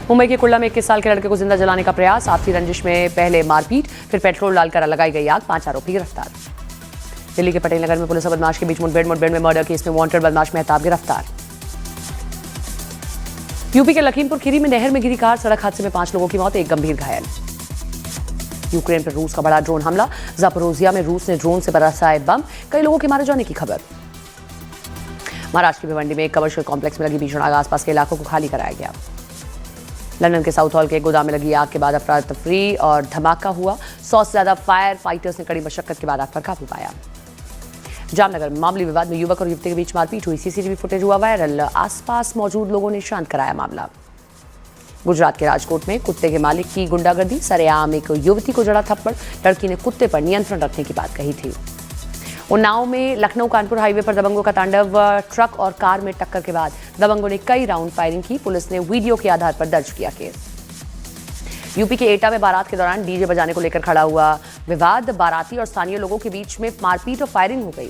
मुंबई के कुल्ला में 21 साल के लड़के को जिंदा जलाने का प्रयास, आपसी रंजिश में पहले मारपीट, फिर पेट्रोल डालकर लगाई गई आग, 5 आरोपी गिरफ्तार। दिल्ली के पटेल नगर में पुलिस और बदमाश के बीच मुठभेड़ में मर्डर केस में वांटेड बदमाश मेहताब गिरफ्तार। यूपी के लखीमपुर खीरी में नहर में गिरी कार, सड़क हादसे में 5 लोगों की मौत, एक गंभीर घायल। यूक्रेन पर रूस का बड़ा ड्रोन हमला, जापोरोजिया में रूस ने ड्रोन से बरसाए बम, कई लोगों के मारे जाने की खबर। महाराष्ट्र की भिवंडी में एक कमर्शियल कॉम्प्लेक्स में लगी भीषण आग, आसपास के इलाकों को खाली कराया गया। लंदन के साउथ हॉल के एक गोदाम में लगी आग के बाद अफरा तफरी और धमाका हुआ, 100 से ज्यादा फायर फाइटर्स ने कड़ी मशक्कत के बाद आग पर काबू पाया। जामनगर में मामूली विवाद में युवक और युवती के बीच मारपीट हुई, सीसीटीवी फुटेज हुआ वायरल, आसपास मौजूद लोगों ने शांत कराया मामला। गुजरात के राजकोट में कुत्ते के मालिक की गुंडागर्दी, सरेआम एक युवती को जड़ा थप्पड़, लड़की ने कुत्ते पर नियंत्रण रखने की बात कही थी। उन्नाव में लखनऊ कानपुर हाईवे पर दबंगों का तांडव, ट्रक और कार में टक्कर के बाद दबंगों ने कई राउंड फायरिंग की, पुलिस ने वीडियो के आधार पर दर्ज किया केस। यूपी के एटा में बारात के दौरान डीजे बजाने को लेकर खड़ा हुआ विवाद, बाराती और स्थानीय लोगों के बीच में मारपीट और फायरिंग हो गई।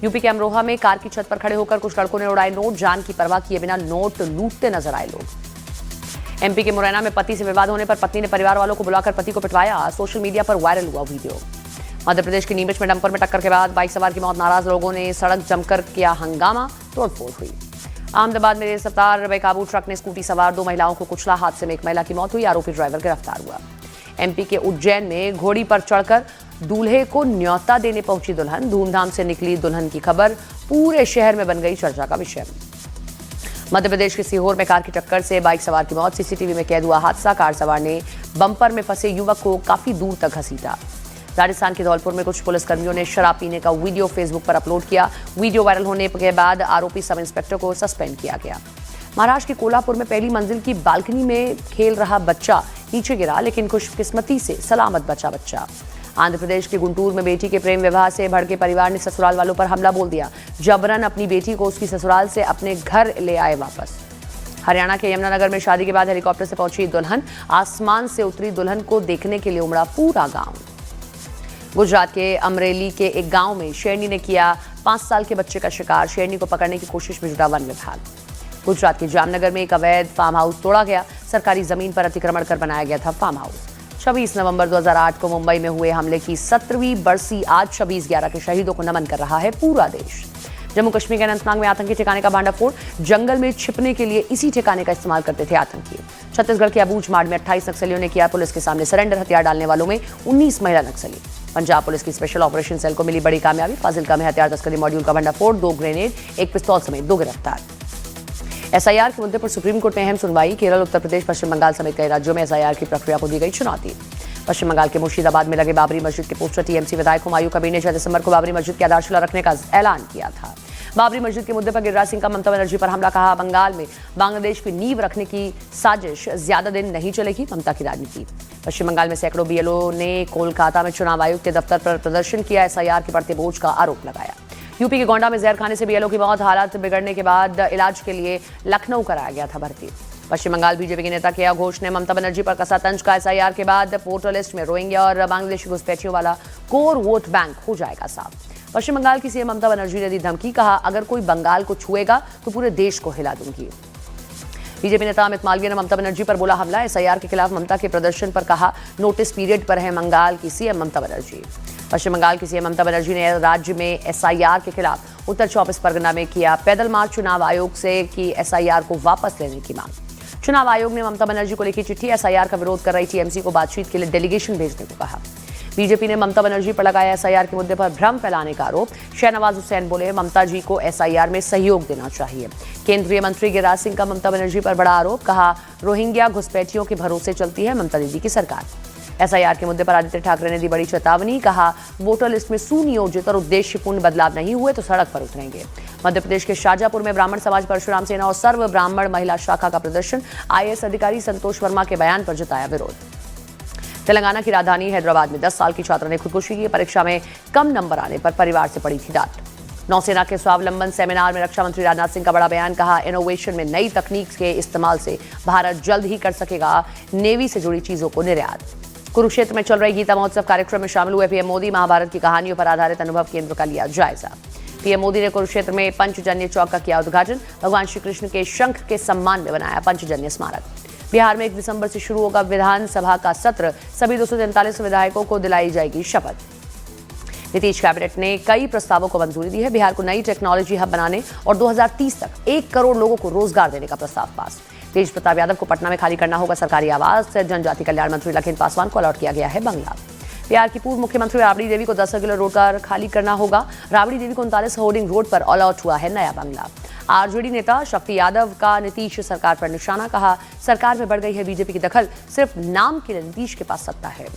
यूपी के अमरोहा में कार की छत पर खड़े होकर कुछ लड़कों ने उड़ाए नोट, जान की परवाह किए बिना नोट लूटते नजर आए लोग। एमपी के मुरैना में पति से विवाद होने पर पत्नी ने परिवार वालों को बुलाकर पति को पिटवाया, सोशल मीडिया पर वायरल हुआ वीडियो। मध्य प्रदेश के नीमच में डंपर में टक्कर के बाद बाइक सवार की मौत, नाराज लोगों ने सड़क जमकर किया हंगामा, तोड़फोड़ हुई। अहमदाबाद में तेज रफ्तार बेकाबू ट्रक ने स्कूटी सवार 2 महिलाओं को कुचला, हादसे में एक महिला की मौत हुई, आरोपी ड्राइवर गिरफ्तार हुआ। एमपी के उज्जैन में घोड़ी पर चढ़कर दूल्हे को न्योता देने पहुंची दुल्हन, धूमधाम से निकली दुल्हन की खबर पूरे शहर में बन गई चर्चा का विषय। मध्य प्रदेश के सीहोर में कार की टक्कर से बाइक सवार की मौत, सीसीटीवी में कैद हुआ हादसा, कार सवार ने बम्पर में फंसे युवक को काफी दूर तक घसीटा। राजस्थान के धौलपुर में कुछ पुलिसकर्मियों ने शराब पीने का वीडियो फेसबुक पर अपलोड किया, वीडियो वायरल होने के बाद आरोपी सब इंस्पेक्टर को सस्पेंड किया गया। महाराष्ट्र के कोल्हापुर में पहली मंजिल की बालकनी में खेल रहा बच्चा नीचे गिरा, लेकिन खुशकिस्मती से सलामत बचा बच्चा। आंध्र प्रदेश के गुंटूर में बेटी के प्रेम विवाह से भड़के परिवार ने ससुराल वालों पर हमला बोल दिया, जबरन अपनी बेटी को उसकी ससुराल से अपने घर ले आए वापस। हरियाणा के यमुनानगर में शादी के बाद हेलीकॉप्टर से पहुंची दुल्हन, आसमान से उतरी दुल्हन को देखने के लिए उमड़ा पूरा गांव। गुजरात के अमरेली के एक गांव में शेरनी ने किया 5 साल के बच्चे का शिकार, शेरनी को पकड़ने की कोशिश में जुटा वन विभाग। गुजरात के जामनगर में एक अवैध फार्म हाउस तोड़ा गया, सरकारी जमीन पर अतिक्रमण कर बनाया गया था फार्म हाउस। 26 नवंबर 2008 को मुंबई में हुए हमले की 17वीं बरसी आज 26/11 के शहीदों को नमन कर रहा है पूरा देश। जम्मू कश्मीर के अनंतनाग में आतंकी ठिकाने का भांडाफोड़, जंगल में छिपने के लिए इसी ठिकाने का इस्तेमाल करते थे आतंकी। छत्तीसगढ़ के अबूझमाड़ में 28 नक्सलियों ने किया पुलिस के सामने सरेंडर, हथियार डालने वालों में 19 महिला नक्सली। पंजाब पुलिस की स्पेशल ऑपरेशन सेल को मिली बड़ी कामयाबी, फाजिल्का में हथियार तस्करी मॉड्यूल का भंडाफोड़, 2 ग्रेनेड, 1 पिस्तौल समेत 2 गिरफ्तार। एसआईआर के मुद्दे पर सुप्रीम कोर्ट में अहम सुनवाई, केरल, उत्तर प्रदेश, पश्चिम बंगाल समेत कई राज्यों में एसआईआर की प्रक्रिया को दी गई चुनौती। पश्चिम बंगाल के मुर्शिदाबाद में लगे बाबरी मस्जिद के पोस्टर टीएमसी विधायक हुमायूं कबीर ने 6 दिसंबर को बाबरी मस्जिद की आधारशिला रखने का ऐलान किया था। बाबरी मस्जिद के मुद्दे पर गिरिराज सिंह का ममता बनर्जी पर हमला, कहा बंगाल में बांग्लादेश की नींव रखने की साजिश, ज्यादा दिन नहीं चलेगी ममता की राजनीति। पश्चिम बंगाल में सैकड़ों बीएलओ ने कोलकाता में चुनाव आयोग के दफ्तर पर प्रदर्शन किया, एसआईआर के बढ़ते बोझ का आरोप लगाया। यूपी के गोंडा में जहर खाने से बीएलओ की मौत, हालात बिगड़ने के बाद इलाज के लिए लखनऊ कराया गया था भर्ती। पश्चिम बंगाल बीजेपी के नेता केया घोष ने ममता बनर्जी पर कसा तंज का, एसआईआर के बाद वोटर लिस्ट में रोहिंग्या और बांग्लादेशी घुसपैठियों वाला कोर वोट बैंक हो जाएगा साफ। पश्चिम बंगाल की सीएम ममता बनर्जी ने दी धमकी, कहा अगर कोई बंगाल को छुएगा तो पूरे देश को हिला दूंगी। बीजेपी नेता अमित मालवीय ने ममता बनर्जी पर बोला हमला, एसआईआर के खिलाफ ममता के प्रदर्शन पर कहा नोटिस पीरियड पर है बंगाल की सीएम ममता बनर्जी। पश्चिम बंगाल की सीएम ममता बनर्जी ने राज्य में एसआईआर के खिलाफ उत्तर 24 परगना में किया पैदल मार्च, चुनाव आयोग से की एसआईआर को वापस लेने की मांग। चुनाव आयोग ने ममता बनर्जी को लिखी चिट्ठी, एसआईआर का विरोध कर रही टीएमसी को बातचीत के लिए डेलीगेशन भेजने को कहा। बीजेपी ने ममता बनर्जी पर लगाया एसआईआर के मुद्दे पर भ्रम फैलाने का आरोप, शहनवाज हुसैन बोले ममता जी को एसआईआर में सहयोग देना चाहिए। केंद्रीय मंत्री गिरिराज सिंह का ममता बनर्जी पर बड़ा आरोप, कहा रोहिंग्या घुसपैठियों के भरोसे चलती है ममता दीदी की सरकार। एसआईआर के मुद्दे पर आदित्य ठाकरे ने दी बड़ी चेतावनी, कहा वोटर लिस्ट में सुनियोजित और उद्देश्यपूर्ण बदलाव नहीं हुए तो सड़क पर उतरेंगे। मध्य प्रदेश के शाजापुर में ब्राह्मण समाज, परशुराम सेना और सर्व ब्राह्मण महिला शाखा का प्रदर्शन, आईएएस अधिकारी संतोष वर्मा के बयान पर जताया विरोध। तेलंगाना की राजधानी हैदराबाद में 10 साल की छात्रा ने खुदकुशी की, परीक्षा में कम नंबर आने पर परिवार से पड़ी थी डांट। नौसेना के स्वावलंबन सेमिनार में रक्षा मंत्री राजनाथ सिंह का बड़ा बयान, कहा इनोवेशन में नई तकनीक के इस्तेमाल से भारत जल्द ही कर सकेगा नेवी से जुड़ी चीजों को निर्यात। कुरुक्षेत्र में चल रही गीता महोत्सव कार्यक्रम में शामिल हुए पीएम मोदी, महाभारत की कहानियों पर आधारित अनुभव केंद्र का लिया जायजा। पीएम मोदी ने कुरुक्षेत्र में पंचजन्य चौक का किया उद्घाटन, भगवान श्री कृष्ण के शंख के सम्मान में बनाया पंचजन्य स्मारक। बिहार में 1 दिसंबर से शुरू होगा विधानसभा का सत्र, सभी 243 विधायकों को दिलाई जाएगी शपथ। नीतीश कैबिनेट ने कई प्रस्तावों को मंजूरी दी है। बिहार को नई टेक्नोलॉजी हब बनाने और 2030 तक 1 करोड़ लोगों को रोजगार देने का प्रस्ताव पास। तेज प्रताप यादव को पटना में खाली करना होगा सरकारी आवास। जनजाति कल्याण मंत्री लखन पासवान को अलॉट किया गया है बंगला। बिहार की पूर्व मुख्यमंत्री राबड़ी देवी को 10 सर्कुलर रोड का खाली करना होगा। राबड़ी देवी को 39 होर्डिंग रोड पर अलॉट हुआ है नया बंगला। आरजेडी नेता शक्ति यादव का नीतीश सरकार पर निशाना, कहा सरकार में बढ़ गई है बीजेपी की दखल, सिर्फ नाम के लिए नीतीश के पास सत्ता है।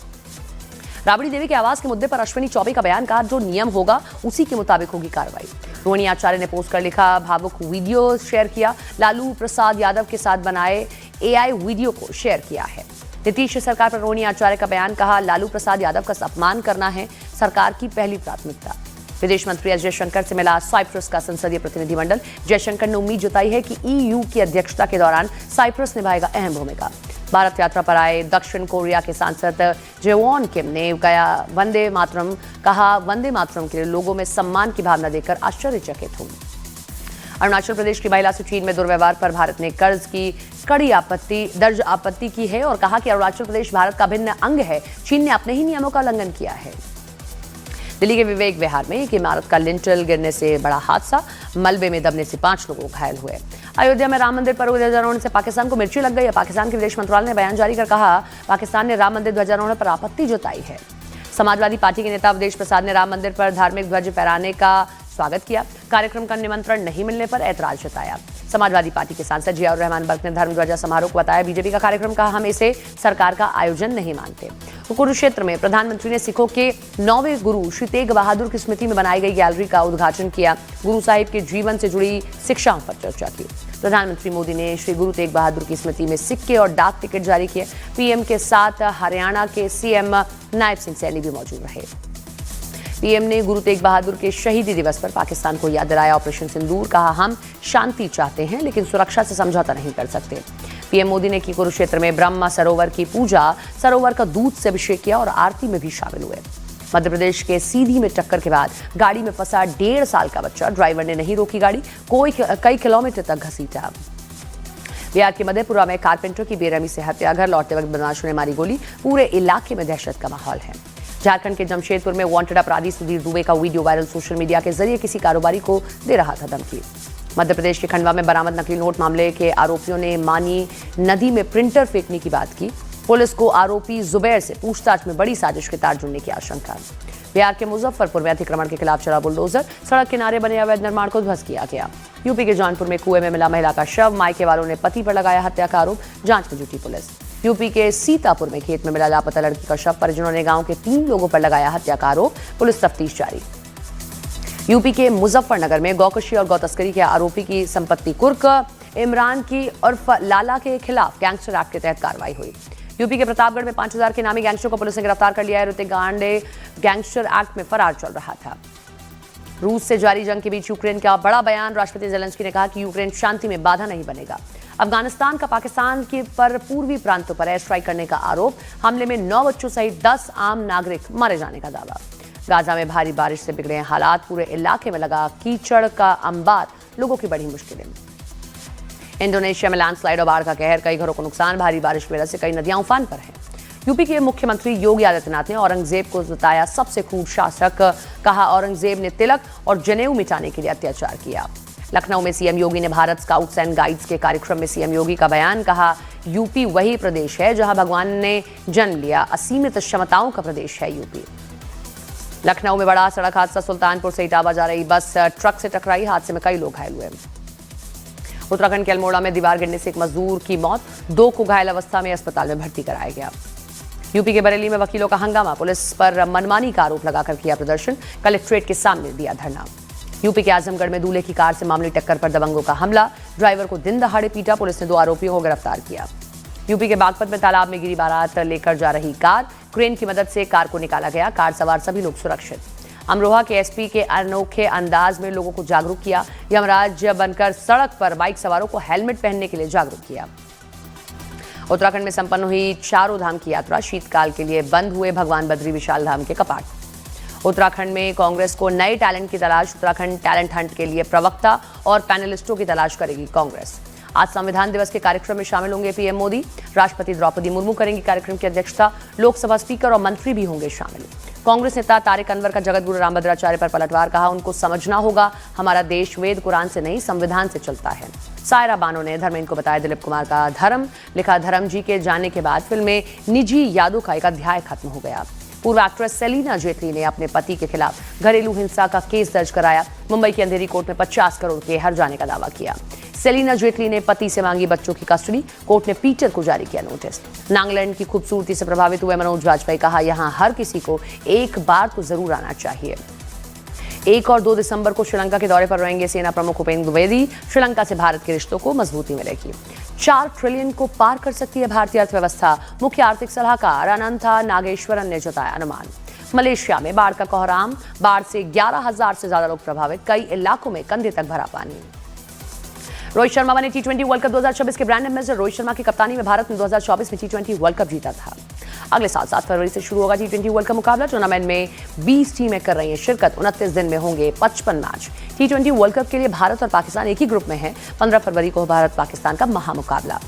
राबड़ी देवी के आवास के मुद्दे पर अश्विनी चौबे का बयान, कहा जो नियम होगा उसी के मुताबिक होगी कार्रवाई। रोहिणी आचार्य ने पोस्ट कर लिखा, भावुक वीडियो शेयर किया। लालू प्रसाद यादव के साथ बनाए एआई वीडियो को शेयर किया है। नीतीश सरकार पर रोहिणी आचार्य का बयान, कहा लालू प्रसाद यादव का अपमान करना है सरकार की पहली प्राथमिकता। विदेश मंत्री एस जयशंकर से मिला साइप्रस का संसदीय प्रतिनिधिमंडल। जयशंकर ने उम्मीद जताई है कि ईयू की अध्यक्षता के दौरान साइप्रस निभाएगा अहम भूमिका। भारत यात्रा पर आए दक्षिण कोरिया के सांसद जेवॉन किम ने गया वंदे मातरम, कहा वंदे मातरम के लिए लोगों में सम्मान की भावना देखकर आश्चर्यचकित हूं। अरुणाचल प्रदेश की महिला से चीन में दुर्व्यवहार पर भारत ने कर्ज की कड़ी आपत्ति की है और कहा कि अरुणाचल प्रदेश भारत का भिन्न अंग है, चीन ने अपने ही नियमों का उल्लंघन किया है। दिल्ली के विवेक विहार में एक इमारत का लिंटल गिरने से बड़ा हादसा, मलबे में दबने से 5 लोग घायल हुए। अयोध्या में राम मंदिर पर ध्वजारोहण से पाकिस्तान को मिर्ची लग गई है। पाकिस्तान के विदेश मंत्रालय ने बयान जारी कर कहा पाकिस्तान ने राम मंदिर ध्वजारोहण पर आपत्ति जताई है। समाजवादी पार्टी के नेता अवधेश प्रसाद ने राम मंदिर पर धार्मिक ध्वज फहराने का स्वागत किया। कार्यक्रम का निमंत्रण नहीं मिलने पर ऐतराज जताया। समाजवादी पार्टी के सांसद जियाउर रहमान बल्क ने धर्म ध्वजा समारोह को बताया बीजेपी का कार्यक्रम, कहा हम इसे सरकार का आयोजन नहीं मानते। कुरुक्षेत्र में प्रधानमंत्री ने सिखों के 9वें गुरु श्री तेग बहादुर की स्मृति में बनाई गई गैलरी का उद्घाटन किया। गुरु साहिब के जीवन से जुड़ी शिक्षाओं पर चर्चा की। प्रधानमंत्री मोदी ने श्री गुरु तेग बहादुर की स्मृति में सिक्के और डाक टिकट जारी किए। पीएम के साथ हरियाणा के सीएम नायब सिंह सैनी भी मौजूद रहे। पीएम ने गुरु तेग बहादुर के शहीदी दिवस पर पाकिस्तान को याद दिलाया ऑपरेशन सिंदूर, कहा हम शांति चाहते हैं लेकिन सुरक्षा से समझौता नहीं कर सकते। पीएम मोदी ने की कुरुक्षेत्र में ब्रह्म सरोवर की पूजा, सरोवर का दूध से अभिषेक किया और आरती में भी शामिल हुए। मध्य प्रदेश के सीधी में टक्कर के बाद गाड़ी में फंसा 1.5 साल का बच्चा, ड्राइवर ने नहीं रोकी गाड़ी, कई किलोमीटर तक घसीटा। बिहार के मधेपुरा में कारपेंटर की बेरहमी से हत्या, घर लौटते वक्त बदमाशों ने मारी गोली, पूरे इलाके में दहशत का माहौल है। झारखंड के जमशेदपुर में वांटेड अपराधी सुधीर दुबे का वीडियो वायरल, सोशल मीडिया के जरिए किसी कारोबारी को दे रहा था धमकी। मध्य प्रदेश के खंडवा में बरामद नकली नोट मामले के आरोपियों ने मानी नदी में प्रिंटर फेंकने की बात की। पुलिस को आरोपी जुबैर से पूछताछ में बड़ी साजिश के तार जुड़ने की आशंका। बिहार के मुजफ्फरपुर में अतिक्रमण के खिलाफ चला बुलडोजर, सड़क किनारे बने अवैध निर्माण को ध्वस्त किया गया। यूपी के जौनपुर में कुएं में मिला महिला का शव, मायके वालों ने पति पर लगाया हत्या का आरोप, जांच में जुटी पुलिस। यूपी के सीतापुर में खेत में मिला लापता लड़की का शव, परिजनों ने गांव के 3 लोगों पर लगाया हत्या का आरोप, पुलिस तफ्तीश जारी। यूपी के मुजफ्फरनगर में गौकशी और गौतस्करी के आरोपी की संपत्ति कुर्क, इमरान की उर्फ लाला के खिलाफ गैंगस्टर एक्ट के तहत कार्रवाई हुई। यूपी के प्रतापगढ़ में 5000 के नामी गैंगस्टर को पुलिस ने गिरफ्तार कर लिया है। ऋतिक गांडे गैंगस्टर एक्ट में फरार चल रहा था। रूस से जारी जंग के बीच यूक्रेन का बड़ा बयान, राष्ट्रपति जेलेंस्की ने कहा कि यूक्रेन शांति में बाधा नहीं बनेगा। अफगानिस्तान का पाकिस्तान के पर पूर्वी प्रांतों पर एयर स्ट्राइक करने का आरोप, हमले में 9 बच्चों सहित 10 आम नागरिक मारे जाने का दावा। गाजा में भारी बारिश से बिगड़े हालात, पूरे इलाके में लगा कीचड़ का अंबार, लोगों की बड़ी मुश्किलें। इंडोनेशिया में लैंडस्लाइड और बाढ़ का कहर, कई घरों को नुकसान, भारी बारिश की वजह से कई नदियां उफान पर हैं। यूपी के मुख्यमंत्री योगी आदित्यनाथ ने औरंगजेब को बताया सबसे क्रूर शासक, कहा औरंगजेब ने तिलक और जनेऊ मिटाने के लिए अत्याचार किया। लखनऊ में सीएम योगी ने भारत स्काउट्स एंड गाइड्स के कार्यक्रम में सीएम योगी का बयान, कहा यूपी वही प्रदेश है जहां भगवान ने जन्म लिया, असीमित क्षमताओं का प्रदेश है यूपी। लखनऊ में बड़ा सड़क हादसा, सुल्तानपुर से इटावा जा रही बस ट्रक से टकराई, हादसे में कई लोग घायल हुए। उत्तराखंड के अल्मोड़ा में दीवार गिरने से एक मजदूर की मौत, 2 को घायल अवस्था में अस्पताल में भर्ती कराया गया। यूपी के बरेली में वकीलों का हंगामा, पुलिस पर मनमानी का आरोप लगाकर किया प्रदर्शन, कलेक्ट्रेट के सामने दिया धरना। यूपी के आजमगढ़ में दूल्हे की कार से मामूली टक्कर पर दबंगों का हमला, ड्राइवर को दिन दहाड़े पीटा, पुलिस ने 2 आरोपियों को गिरफ्तार किया। यूपी के बागपत में तालाब में गिरी बारात लेकर जा रही कार, क्रेन की मदद से कार को निकाला गया, कार सवार सभी लोग सुरक्षित। अमरोहा के एसपी के अनोखे अंदाज में लोगों को जागरूक किया, यमराज बनकर सड़क पर बाइक सवारों को हेलमेट पहनने के लिए जागरूक किया। उत्तराखंड में संपन्न हुई चारों धाम की यात्रा, शीतकाल के लिए बंद हुए भगवान बद्री विशाल धाम के कपाट। उत्तराखंड में कांग्रेस को नए टैलेंट की तलाश, उत्तराखंड टैलेंट हंट के लिए प्रवक्ता और पैनलिस्टों की तलाश करेगी कांग्रेस। आज संविधान दिवस के कार्यक्रम में शामिल होंगे पीएम मोदी। राष्ट्रपति द्रौपदी मुर्मू करेंगी कार्यक्रम की अध्यक्षता। लोकसभा स्पीकर और मंत्री भी होंगे शामिल। कांग्रेस नेता तारिक अनवर का जगतगुरु रामभद्राचार्य पर पलटवार, कहा उनको समझना होगा हमारा देश वेद कुरान से नहीं संविधान से चलता है। सायरा बानो ने धर्मेंद्र को बताया दिलीप कुमार का धर्म, लिखा धर्म जी के जाने के बाद फिल्म में निजी यादों का एक अध्याय खत्म हो गया। पूर्व एक्ट्रेस सेलिना जेटली ने अपने पति के खिलाफ घरेलू हिंसा का केस दर्ज कराया। मुंबई की अंधेरी कोर्ट में 50 करोड़ के हर जाने का दावा किया। सेलिना जेटली ने पति से मांगी बच्चों की कस्टडी। कोर्ट ने पीटर को जारी किया नोटिस। नागालैंड की खूबसूरती से प्रभावित हुए मनोज वाजपेयी, कहा यहां हर किसी को एक बार तो जरूर आना चाहिए। 1 और 2 दिसंबर को श्रीलंका के दौरे पर रहेंगे सेना प्रमुख उपेंद्र द्विवेदी। श्रीलंका से भारत के रिश्तों को मजबूती मिलेगी। 4 ट्रिलियन को पार कर सकती है भारतीय अर्थव्यवस्था, मुख्य आर्थिक सलाहकार अनंथा नागेश्वरन ने जताया अनुमान। मलेशिया में बाढ़ का कोहराम, बाढ़ से 11,000 से ज्यादा लोग प्रभावित, कई इलाकों में कंधे तक भरा पानी। रोहित शर्मा बने T20 वर्ल्ड कप 2024 के ब्रांड एम्बेसडर। रोहित शर्मा की कप्तानी में भारत ने 2024 में T20 वर्ल्ड कप जीता था। अगले साल 7 फरवरी से शुरू होगा T20 वर्ल्ड कप मुकाबला। टूर्नामेंट में 20 टीमें कर रही हैं शिरकत। 29 दिन में होंगे 55 मैच। T20 वर्ल्ड कप के लिए भारत और पाकिस्तान एक ही ग्रुप में है। 15 फरवरी को भारत पाकिस्तान का महामुकाबला।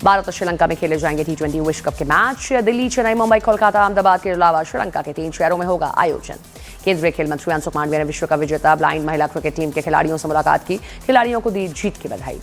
भारत और श्रीलंका में खेले जाएंगे T20 विश्व कप के मैच। दिल्ली, चेन्नई, मुंबई, कोलकाता, अहमदाबाद के अलावा श्रीलंका के 3 शहरों में होगा आयोजन। केंद्रीय खेल मंत्री मनसुख मांडविया ने विश्व कप विजेता ब्लाइंड महिला क्रिकेट टीम के खिलाड़ियों से मुलाकात की। खिलाड़ियों को दी जीत की बधाई।